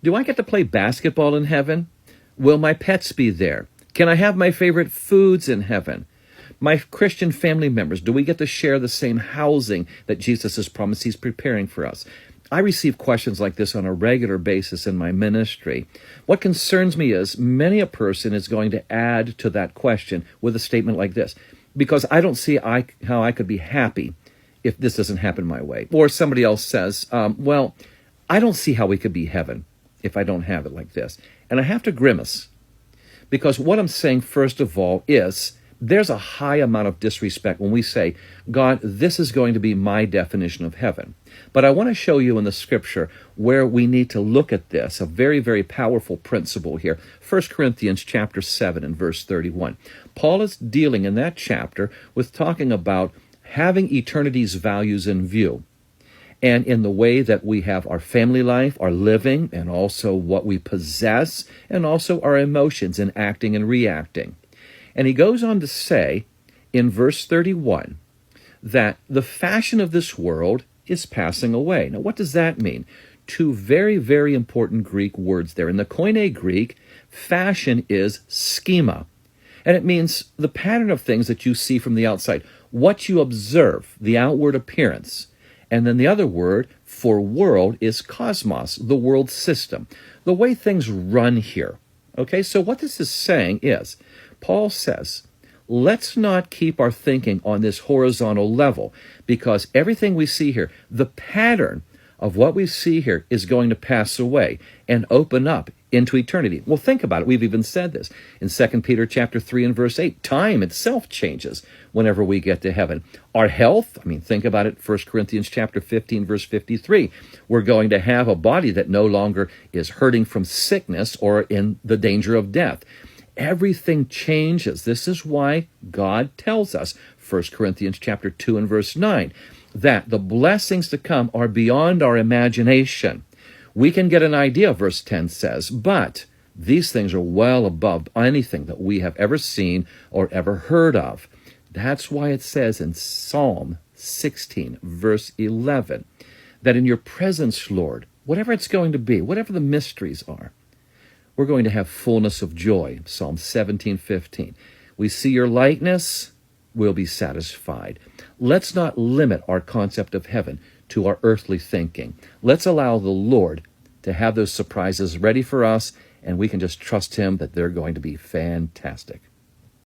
Do I get to play basketball in heaven? Will my pets be there? Can I have my favorite foods in heaven? My Christian family members, do we get to share the same housing that Jesus has promised he's preparing for us? I receive questions like this on a regular basis in my ministry. What concerns me is many a person is going to add to that question with a statement like this, because I don't see how I could be happy if this doesn't happen my way. Or somebody else says, well, I don't see how we could be heaven if I don't have it like this. And I have to grimace, because what I'm saying, first of all, is there's a high amount of disrespect when we say, God, this is going to be my definition of heaven. But I want to show you in the scripture where we need to look at this, a very, very powerful principle here. 1 Corinthians chapter 7 and verse 31. Paul is dealing in that chapter with talking about having eternity's values in view, and in the way that we have our family life, our living, and also what we possess, and also our emotions in acting and reacting. And he goes on to say in verse 31 that the fashion of this world is passing away. Now, what does that mean? Two very, very important Greek words there. In the Koine Greek, fashion is schema. And it means the pattern of things that you see from the outside, what you observe, the outward appearance. And then the other word for world is cosmos, the world system, the way things run here. Okay, so what this is saying is, Paul says, let's not keep our thinking on this horizontal level, because everything we see here, the pattern of what we see here is going to pass away and open up into eternity. Well, think about it. We've even said this in 2 Peter chapter 3 and verse 8. Time itself changes whenever we get to heaven. Our health, think about it, 1 Corinthians chapter 15, verse 53. We're going to have a body that no longer is hurting from sickness or in the danger of death. Everything changes. This is why God tells us, 1 Corinthians chapter 2 and verse 9, that the blessings to come are beyond our imagination. We can get an idea, verse 10 says, but these things are well above anything that we have ever seen or ever heard of. That's why it says in Psalm 16, verse 11, that in your presence, Lord, whatever it's going to be, whatever the mysteries are, we're going to have fullness of joy. Psalm 17:15. We see your likeness, we'll be satisfied. Let's not limit our concept of heaven to our earthly thinking. Let's allow the Lord to have those surprises ready for us, and we can just trust him that they're going to be fantastic.